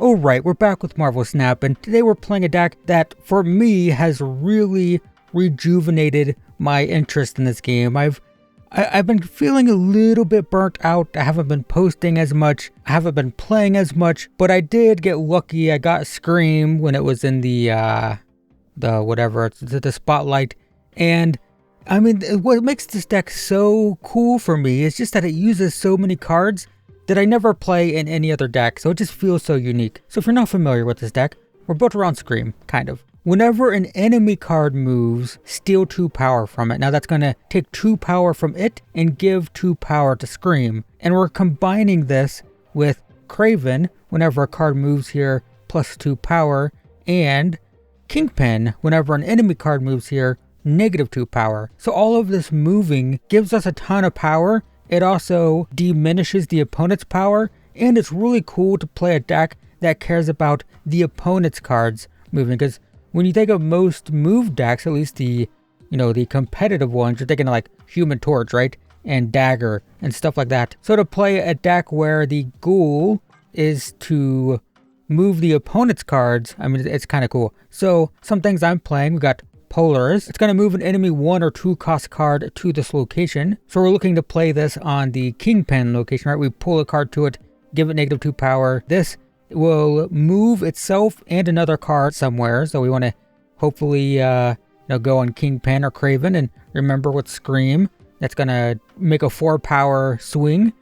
Alright, we're back with Marvel Snap, and today we're playing a deck that, for me, has really rejuvenated my interest in this game. I've been feeling a little bit burnt out. I haven't been posting as much, I haven't been playing as much, but I did get lucky. I got Scream when it was in the spotlight, and I mean, what makes this deck so cool for me is just that it uses so many cards that I never play in any other deck, so it just feels so unique. So if you're not familiar with this deck, we're built around Scream, kind of. Whenever an enemy card moves, steal 2 power from it. Now that's going to take 2 power from it and give 2 power to Scream. And we're combining this with Craven, whenever a card moves here, plus 2 power, and Kingpin, whenever an enemy card moves here, negative 2 power. So all of this moving gives us a ton of power. It also diminishes the opponent's power, and it's really cool to play a deck that cares about the opponent's cards moving, because when you think of most move decks, at least the competitive ones, you're thinking of like Human Torch, right? And Dagger and stuff like that. So to play a deck where the goal is to move the opponent's cards, I mean, it's kind of cool. So some things I'm playing, we got Polaris. It's going to move an enemy 1 or 2 cost card to this location. So we're looking to play this on the Kingpin location, right? We pull a card to it, give it negative 2 power. This will move itself and another card somewhere. So we want to hopefully go on Kingpin or Craven. And remember with Scream, that's going to make a 4 power swing.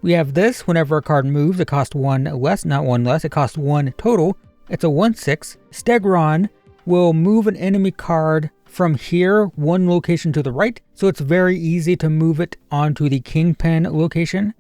We have this, whenever a card moves, it costs 1 less, not 1 less, it costs 1 total. It's a 1/6. Stegron will move an enemy card from here 1 location to the right, so it's very easy to move it onto the Kingpin location.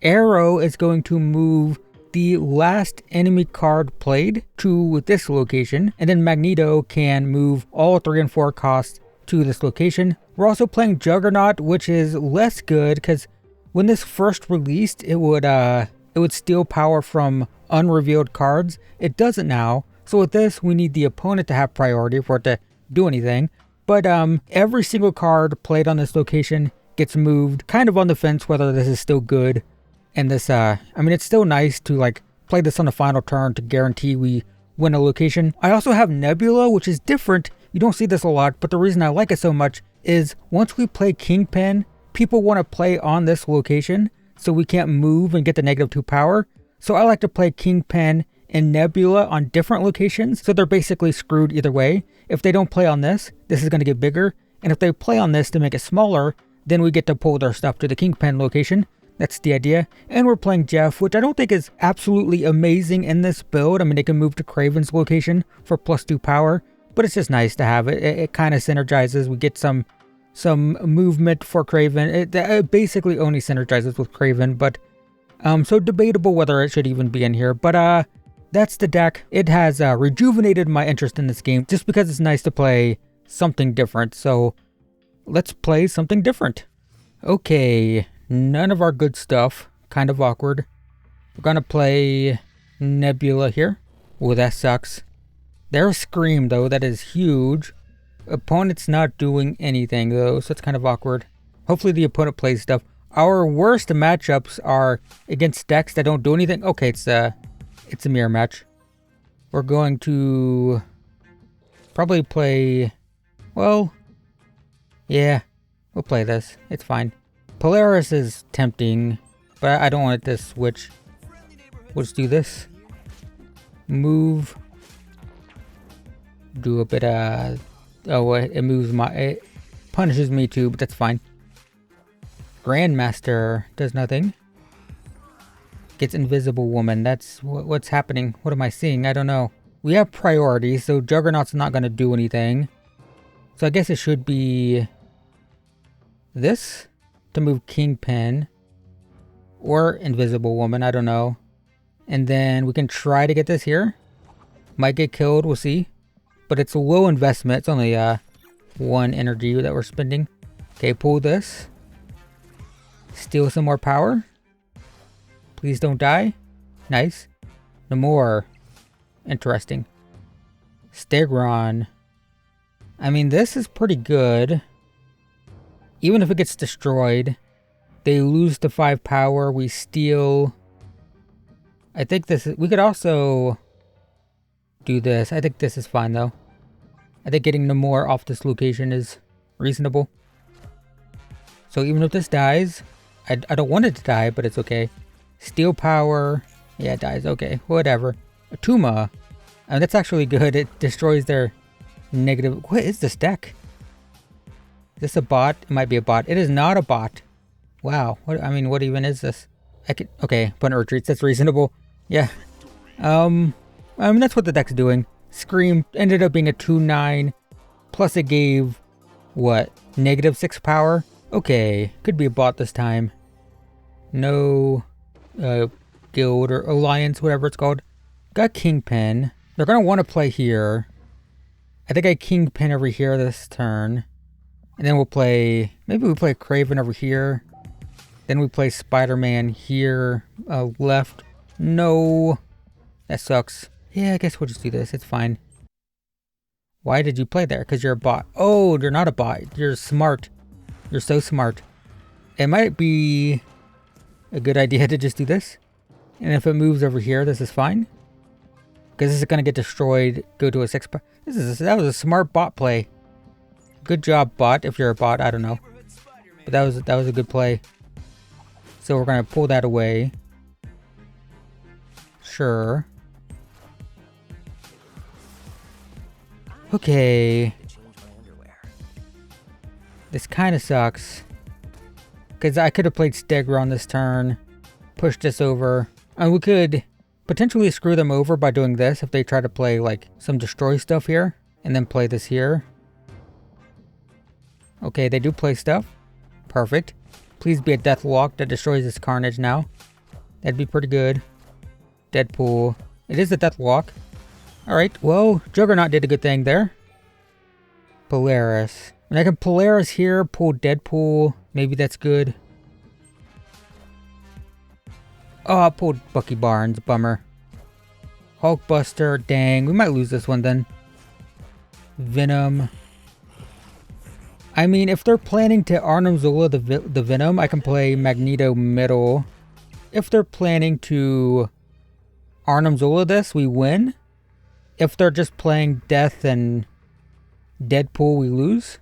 Arrow is going to move the last enemy card played to this location, and then Magneto can move all 3 and 4 costs to this location. We're also playing Juggernaut, which is less good because when this first released, it would steal power from unrevealed cards. It doesn't now. So with this, we need the opponent to have priority for it to do anything. But every single card played on this location gets moved, kind of on the fence whether this is still good. And this, I mean, it's still nice to like play this on the final turn to guarantee we win a location. I also have Nebula, which is different. You don't see this a lot, but the reason I like it so much is once we play Kingpin, people want to play on this location, so we can't move and get the negative 2 power. So I like to play Kingpin and Nebula on different locations, so they're basically screwed either way. If they don't play on this is going to get bigger, and if they play on this to make it smaller, then we get to pull their stuff to the Kingpin location. That's the idea. And we're playing Jeff, which I don't think is absolutely amazing in this build. I mean, they can move to Craven's location for plus 2 power, but it's just nice to have it. It kind of synergizes. We get some movement for Craven. It basically only synergizes with Craven, but so debatable whether it should even be in here. But that's the deck. It has rejuvenated my interest in this game just because it's nice to play something different. So let's play something different. Okay, none of our good stuff. Kind of awkward. We're gonna play Nebula here. Oh, that sucks. There's Scream though, that is huge. Opponent's not doing anything though, so it's kind of awkward. Hopefully the opponent plays stuff. Our worst matchups are against decks that don't do anything. Okay, it's a mirror match. We're going to probably play, well, yeah, we'll play this. It's fine. Polaris is tempting, but I don't want it to switch. We'll just do this. Move. Do a bit of, oh, it moves it punishes me too, but that's fine. Grandmaster does nothing. Gets Invisible Woman. That's what's happening. What am I seeing? I don't know. We have priority, so Juggernaut's not going to do anything. So I guess it should be this to move Kingpin or Invisible Woman. I don't know. And then we can try to get this here. Might get killed. We'll see. But it's a low investment. It's only 1 energy that we're spending. Okay, pull this. Steal some more power. Please don't die. Nice. No more. Interesting. Stegron. I mean, this is pretty good. Even if it gets destroyed, they lose to 5 power. We steal I think this is... We could also do this. I think this is fine, though. I think getting no more off this location is reasonable. So even if this dies, I don't want it to die, but it's okay. Steel power. Yeah, it dies. Okay, whatever. Atuma. That's actually good. It destroys their negative... What is this deck? Is this a bot? It might be a bot. It is not a bot. Wow. What? I mean, what even is this? I could... Okay, opponent retreats. That's reasonable. Yeah. I mean, that's what the deck's doing. Scream ended up being a 2/9. Plus it gave... What? -6 power? Okay. Could be a bot this time. No... guild or alliance, whatever it's called. Got Kingpin. They're gonna want to play here. I think I Kingpin over here this turn. And then we'll play... Maybe we play Craven over here. Then we play Spider-Man here. Left. No. That sucks. Yeah, I guess we'll just do this. It's fine. Why did you play there? Because you're a bot. Oh, you're not a bot. You're smart. You're so smart. It might be a good idea to just do this. And if it moves over here, this is fine. Because this is going to get destroyed. Go to a 6... That was a smart bot play. Good job, bot. If you're a bot, I don't know. But that was a good play. So we're going to pull that away. Sure. Okay. This kind of sucks. Because I could have played Stegron this turn. Pushed this over. And we could potentially screw them over by doing this if they try to play like some destroy stuff here. And then play this here. Okay, they do play stuff. Perfect. Please be a Deathlock that destroys this Carnage now. That'd be pretty good. Deadpool. It is a Deathlock. Alright, well, Juggernaut did a good thing there. Polaris. And I can Polaris here, pull Deadpool. Maybe that's good. Oh, I pulled Bucky Barnes. Bummer. Hulkbuster. Dang, we might lose this one then. Venom. I mean, if they're planning to Arnim Zola the Venom, I can play Magneto middle. If they're planning to Arnim Zola this, we win. If they're just playing Death and Deadpool, we lose.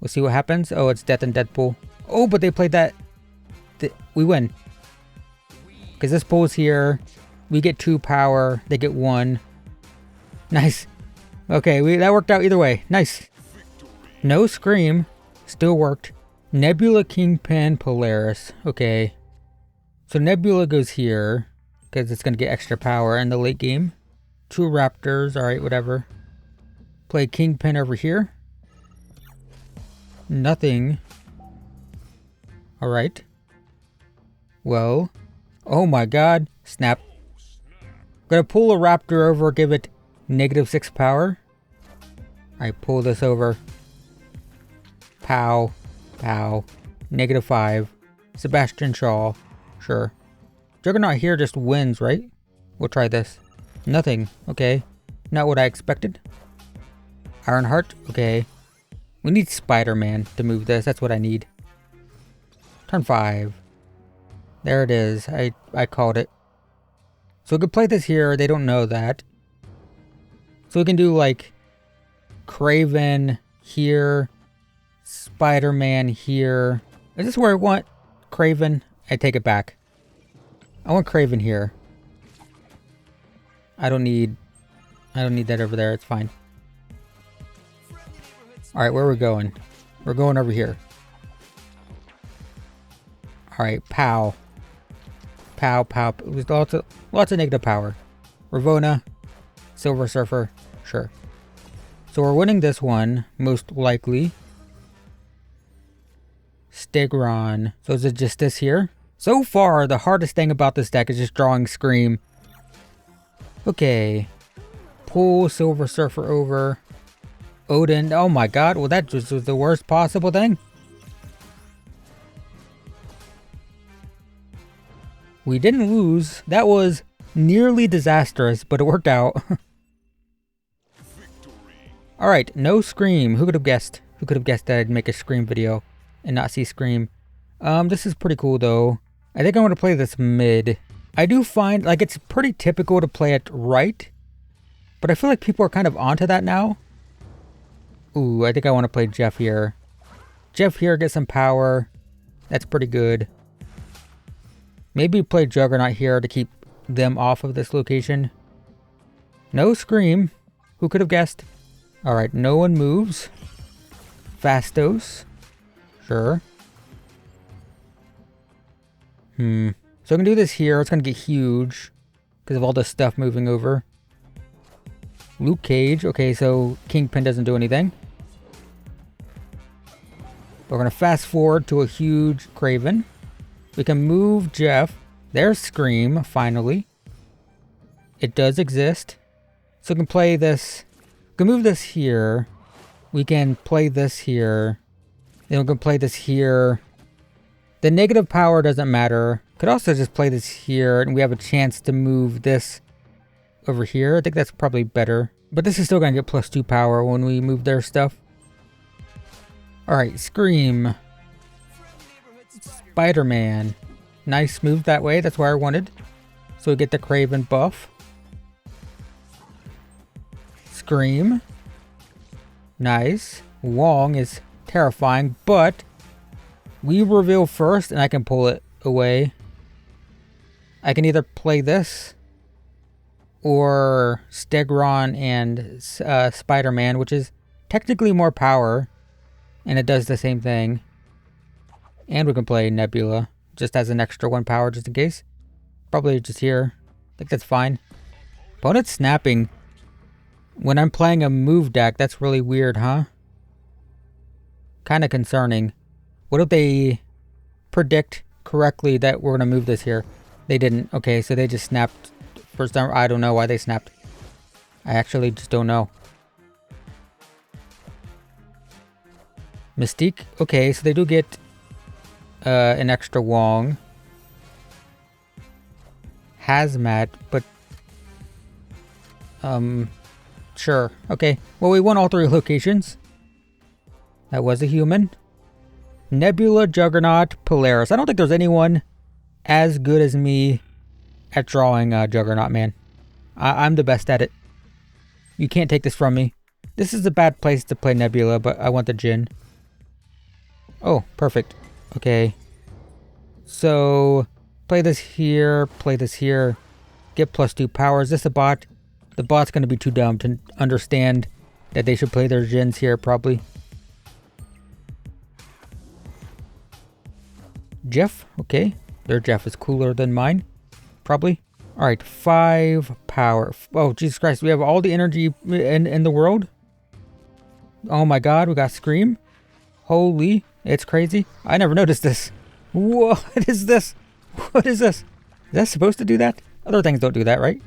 We'll see what happens. Oh, it's Death and Deadpool. Oh, but they played that. We win. Because this pulls here. We get 2 power. They get 1. Nice. Okay, that worked out either way. Nice. No Scream. Still worked. Nebula, Kingpin, Polaris. Okay. So Nebula goes here. Because it's going to get extra power in the late game. 2 Raptors. Alright, whatever. Play Kingpin over here. Nothing. Alright. Well. Oh my god. Snap. Gonna pull a Raptor over. Give it -6 power. Alright, pull this over. Pow. Pow. -5. Sebastian Shaw. Sure. Juggernaut here just wins, right? We'll try this. Nothing. Okay. Not what I expected. Ironheart. Okay. We need Spider-Man to move this. That's what I need. Turn 5. There it is. I called it. So we could play this here. They don't know that. So we can do like Craven here. Spider-Man here. Is this where I want Craven? I take it back. I want Craven here. I don't need that over there. It's fine. Alright, where are we going? We're going over here. Alright, pow. Pow, pow. It was lots of negative power. Ravona. Silver Surfer. Sure. So we're winning this one, most likely. Stegron. So is it just this here? So far, the hardest thing about this deck is just drawing Scream. Okay. Pull Silver Surfer over. Odin. Oh my god. Well, that just was the worst possible thing. We didn't lose. That was nearly disastrous, but it worked out. Alright, no Scream. Who could have guessed? Who could have guessed that I'd make a Scream video and not see Scream? This is pretty cool though. I think I want to play this mid. I do find, like, it's pretty typical to play it right, but I feel like people are kind of onto that now. Ooh, I think I want to play Jeff here. Jeff here gets some power. That's pretty good. Maybe play Juggernaut here to keep them off of this location. No Scream. Who could have guessed? Alright, no one moves. Fastos. Sure. So I can do this here. It's going to get huge because of all this stuff moving over. Luke Cage. Okay, so Kingpin doesn't do anything. We're going to fast forward to a huge Kraven. We can move Jeff. There's Scream, finally. It does exist. So we can play this. We can move this here. We can play this here. Then we can play this here. The negative power doesn't matter. Could also just play this here, and we have a chance to move this over here. I think that's probably better. But this is still going to get +2 power when we move their stuff. Alright, Scream. Spider-Man. Nice move that way. That's where I wanted. So we get the Kraven buff. Scream. Nice. Wong is terrifying, but we reveal first and I can pull it away. I can either play this or Stegron and Spider-Man, which is technically more power, and it does the same thing. And we can play Nebula, just as an extra 1 power just in case. Probably just here. I think that's fine. Opponent snapping. When I'm playing a move deck, that's really weird, huh? Kind of concerning. What if they predict correctly that we're going to move this here? They didn't. Okay, so they just snapped. First time, I don't know why they snapped. I actually just don't know. Mystique. Okay, so they do get an extra Wong. Hazmat, but sure. Okay. Well, we won all 3 locations. That was a human. Nebula, Juggernaut, Polaris. I don't think there's anyone as good as me at drawing Juggernaut, man. I'm the best at it. You can't take this from me. This is a bad place to play Nebula, but I want the Jin. Oh, perfect. Okay. So, play this here, get +2 power. Is this a bot? The bot's going to be too dumb to understand that they should play their Jins here, probably. Jeff, okay. Their Jeff is cooler than mine, probably. Alright, 5 power. Oh, Jesus Christ, we have all the energy in the world. Oh my god, we got Scream. Holy, it's crazy. I never noticed this. What is this? What is this? Is that supposed to do that? Other things don't do that, right?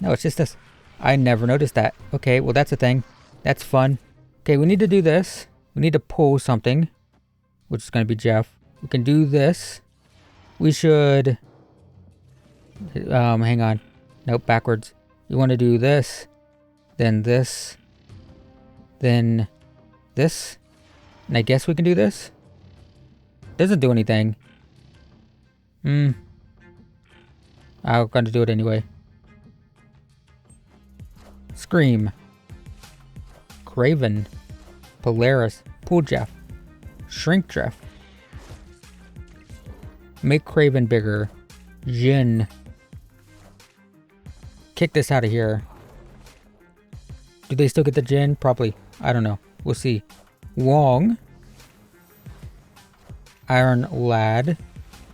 No, it's just this. I never noticed that. Okay, well that's a thing. That's fun. Okay, we need to do this. We need to pull something, which is going to be Jeff. We can do this. We should... hang on. Nope, backwards. You want to do this. Then this. Then this. And I guess we can do this. Doesn't do anything. I'm going to do it anyway. Scream. Kraven. Polaris. Pull Jeff. Shrink Jeff. Make Kraven bigger. Jin. Kick this out of here. Do they still get the Jin? Probably. I don't know. We'll see. Wong. Iron Lad.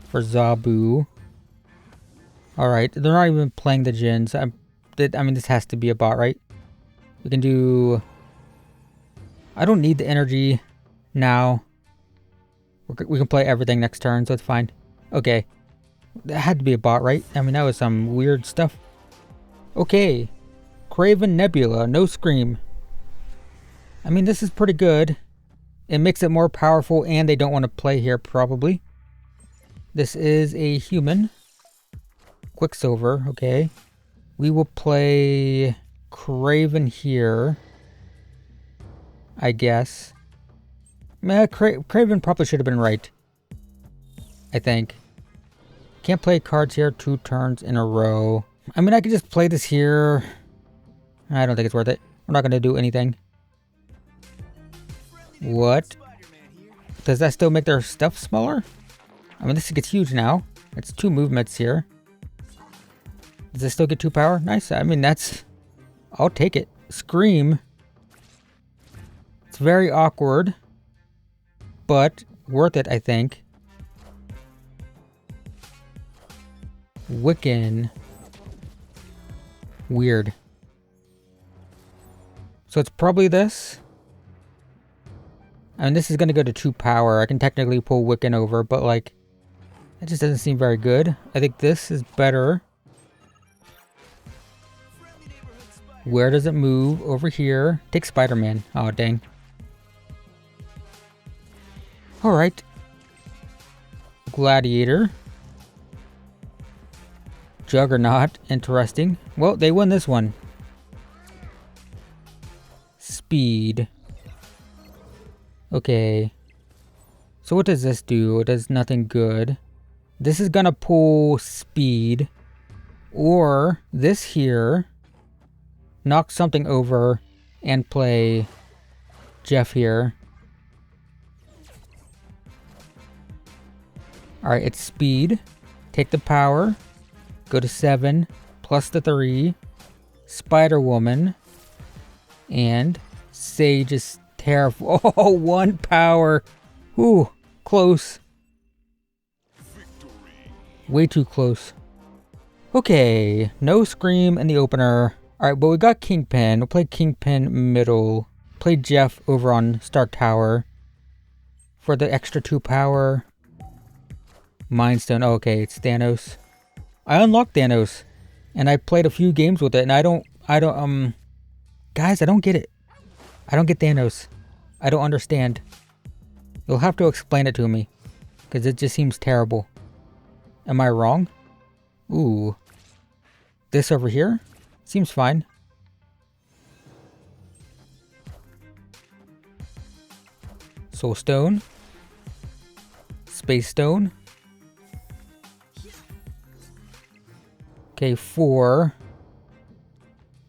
For Zabu. Alright. They're not even playing the Jins. I mean, this has to be a bot, right? We can do... I don't need the energy now. We can play everything next turn, so it's fine. Okay. That had to be a bot, right? I mean, that was some weird stuff. Okay. Kraven Nebula. No Scream. I mean, this is pretty good. It makes it more powerful, and they don't want to play here, probably. This is a human. Quicksilver. Okay. We will play Kraven here. I guess. Kraven probably should have been right. I think. Can't play cards here 2 turns in a row. I mean, I could just play this here. I don't think it's worth it. We're not going to do anything. What? Does that still make their stuff smaller? I mean, this gets huge now. It's 2 movements here. Does it still get 2 power? Nice. I mean, that's... I'll take it. Scream. It's very awkward. But worth it, I think. Wiccan. Weird. So it's probably this. And this is going to go to 2 power. I can technically pull Wiccan over, but like... It just doesn't seem very good. I think this is better. Where does it move? Over here. Take Spider-Man. Oh, dang. Alright. Gladiator. Juggernaut. Interesting. Well, they won this one. Speed. Okay. So what does this do? It does nothing good. This is gonna pull speed. Or this here. Knock something over and play Jeff here. Alright, it's speed. Take the power. Go to 7. Plus the 3. Spider-Woman. And Sage is terrible. Oh, 1 power. Ooh, close. Way too close. Okay, no Scream in the opener. Alright, but we got Kingpin. We'll play Kingpin middle. Play Jeff over on Stark Tower. For the extra 2 power. Mind Stone. Oh, okay, it's Thanos. I unlocked Thanos. And I played a few games with it. And I don't, guys, I don't get it. I don't get Thanos. I don't understand. You'll have to explain it to me. Because it just seems terrible. Am I wrong? Ooh. This over here? Seems fine. Soul Stone. Space Stone. Okay, 4.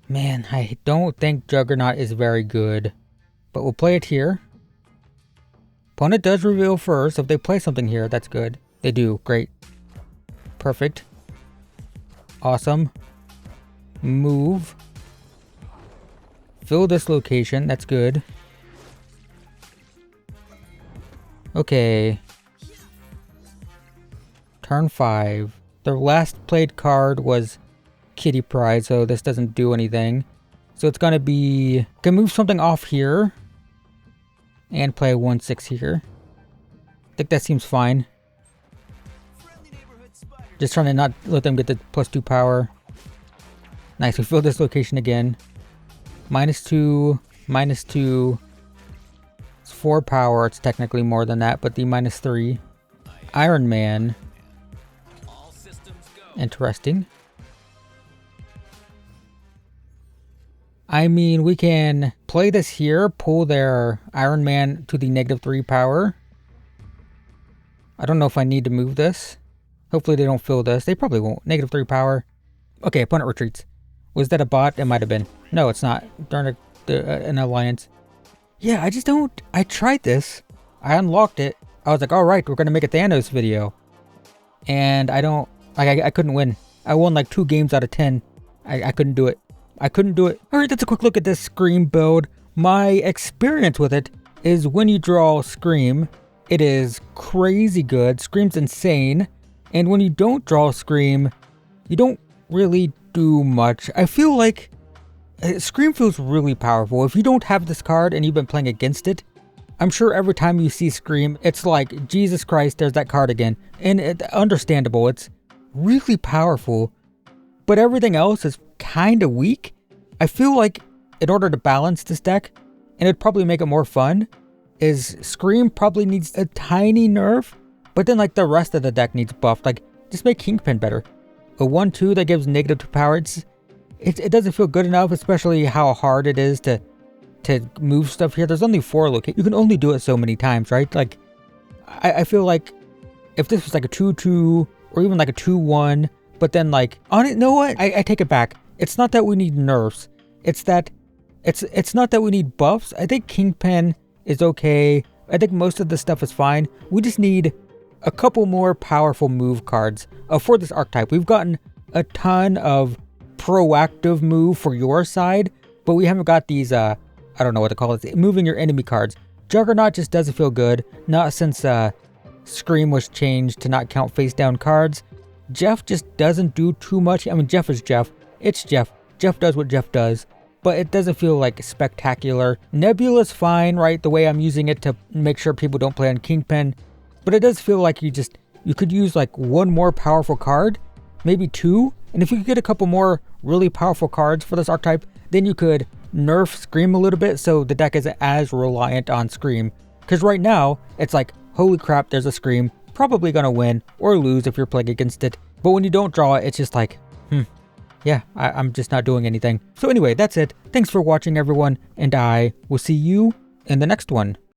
Man, I don't think Juggernaut is very good. But we'll play it here. Opponent does reveal first. If they play something here, that's good. They do. Great. Perfect. Awesome. Move. Fill this location. That's good. Okay. Turn 5. The last played card was Kitty Pryde, so this doesn't do anything. So it's gonna be... Can move something off here. And play a 1/6 here. I think that seems fine. Just trying to not let them get the +2 power. Nice, we fill this location again. -2, -2. It's 4 power, it's technically more than that, but the -3. Iron Man. Interesting. I mean, we can play this here, pull their Iron Man to the -3 power. I don't know if I need to move this. Hopefully they don't fill this. They probably won't. -3 power. Okay, opponent retreats. Was that a bot? It might have been. No, it's not. Darn an alliance. Yeah, I just don't... I tried this. I unlocked it. I was like, alright, we're going to make a Thanos video. And I don't... Like, I couldn't win. I won like 2 games out of 10. I couldn't do it. I couldn't do it. Alright, that's a quick look at this Scream build. My experience with it is when you draw Scream, it is crazy good. Scream's insane. And when you don't draw Scream, you don't really do much. I feel like Scream feels really powerful. If you don't have this card and you've been playing against it, I'm sure every time you see Scream, it's like, Jesus Christ, there's that card again. And understandable, it's really powerful. But everything else is kind of weak. I feel like in order to balance this deck, and it'd probably make it more fun, is Scream probably needs a tiny nerf. But then like the rest of the deck needs buffed. Like, just make Kingpin better. A 1/2 that gives -2 power, it doesn't feel good enough, especially how hard it is to move stuff here. There's only 4 locations. You can only do it so many times, right? Like, I feel like if this was like a 2/2 or even like a 2-1, but then like, on it, know what? I take it back. It's not that we need nerfs. It's that, it's not that we need buffs. I think Kingpin is okay. I think most of the stuff is fine. We just need a couple more powerful move cards for this archetype. We've gotten a ton of proactive move for your side, but we haven't got these, I don't know what to call it, moving your enemy cards. Juggernaut just doesn't feel good, not since Scream was changed to not count face down cards. Jeff just doesn't do too much. I mean, Jeff is Jeff. It's Jeff. Jeff does what Jeff does, but it doesn't feel like spectacular. Nebula's fine, right? The way I'm using it to make sure people don't play on Kingpin, but it does feel like you could use like one more powerful card, maybe 2. And if you could get a couple more really powerful cards for this archetype, then you could nerf Scream a little bit so the deck isn't as reliant on Scream. Because right now, it's like, holy crap, there's a Scream, probably gonna win or lose if you're playing against it. But when you don't draw it, it's just like, yeah, I'm just not doing anything. So anyway, that's it. Thanks for watching, everyone, and I will see you in the next one.